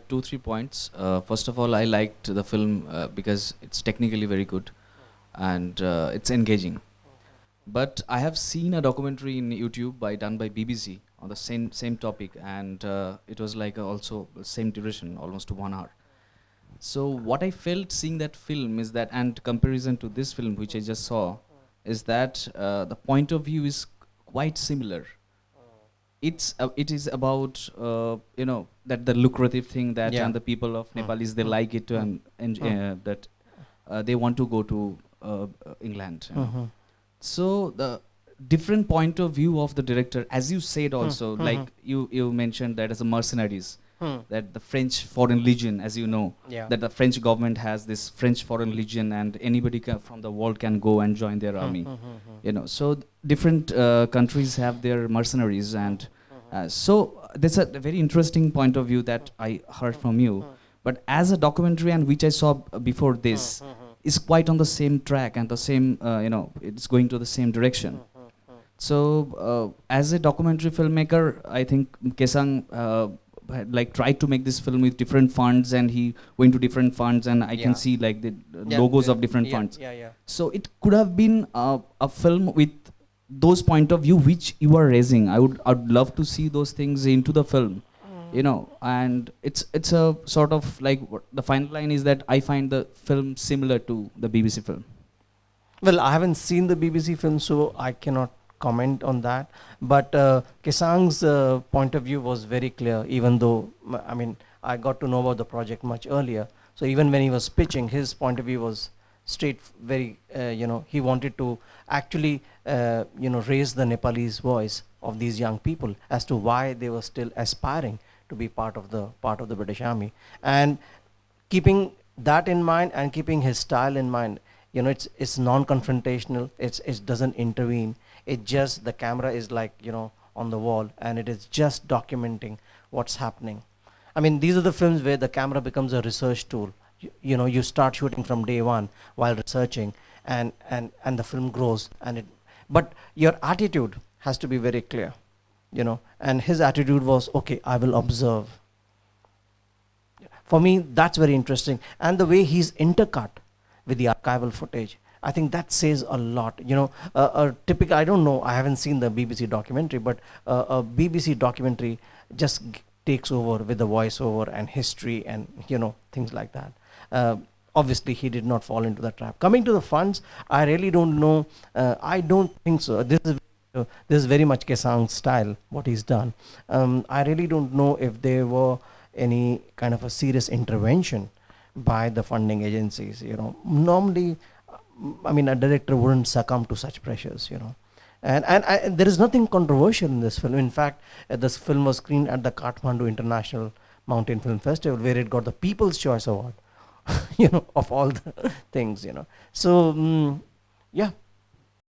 two, 3 points. First of all, I liked the film because it's technically very good and it's engaging. But I have seen a documentary in YouTube done by BBC on the same topic, and it was like also same duration, almost 1 hour. So what I felt seeing that film is that, and comparison to this film which I just saw, is that the point of view is quite similar. It is about that the lucrative thing that, Yeah. and the people of Nepalis, they like it, and that they want to go to England. So the different point of view of the director, as you said also, like you mentioned that as a mercenaries, that the French Foreign Legion, as you know, Yeah. that the French government has this French Foreign Legion, and anybody from the world can go and join their army. So different countries have their mercenaries, and so that's a very interesting point of view that I heard from you. But as a documentary, and which I saw before this, is quite on the same track and the same, it's going to the same direction. So as a documentary filmmaker, I think Kesang had like tried to make this film with different funds, and he went to different funds, and I can see like the logos of different funds. So it could have been a film with those point of view which you are raising. I'd love to see those things into the film, and it's a sort of like, the final line is that I find the film similar to the BBC film. Well, I haven't seen the BBC film, so I cannot comment on that. But Kesang's point of view was very clear, even though, I got to know about the project much earlier. So even when he was pitching, his point of view was straight, very, he wanted to actually, raise the Nepalese voice of these young people as to why they were still aspiring to be part of the British Army. And keeping that in mind and keeping his style in mind, it's non-confrontational, it doesn't intervene. It just, the camera is like, on the wall, and it is just documenting what's happening. These are the films where the camera becomes a research tool. You start shooting from day one while researching, and the film grows, but your attitude has to be very clear, and his attitude was, okay, I will observe. For me, that's very interesting. And the way he's intercut with the archival footage, I think that says a lot. A typical, I don't know, I haven't seen the BBC documentary, but a BBC documentary just takes over with the voiceover and history and, things like that. Obviously, he did not fall into the trap. Coming to the funds, I really don't know. I don't think so. This is very much Kesang's style, what he's done. I really don't know if there were any kind of a serious intervention by the funding agencies. Normally, a director wouldn't succumb to such pressures. And there is nothing controversial in this film. In fact, this film was screened at the Kathmandu International Mountain Film Festival, where it got the People's Choice Award. Of all the things. So yeah,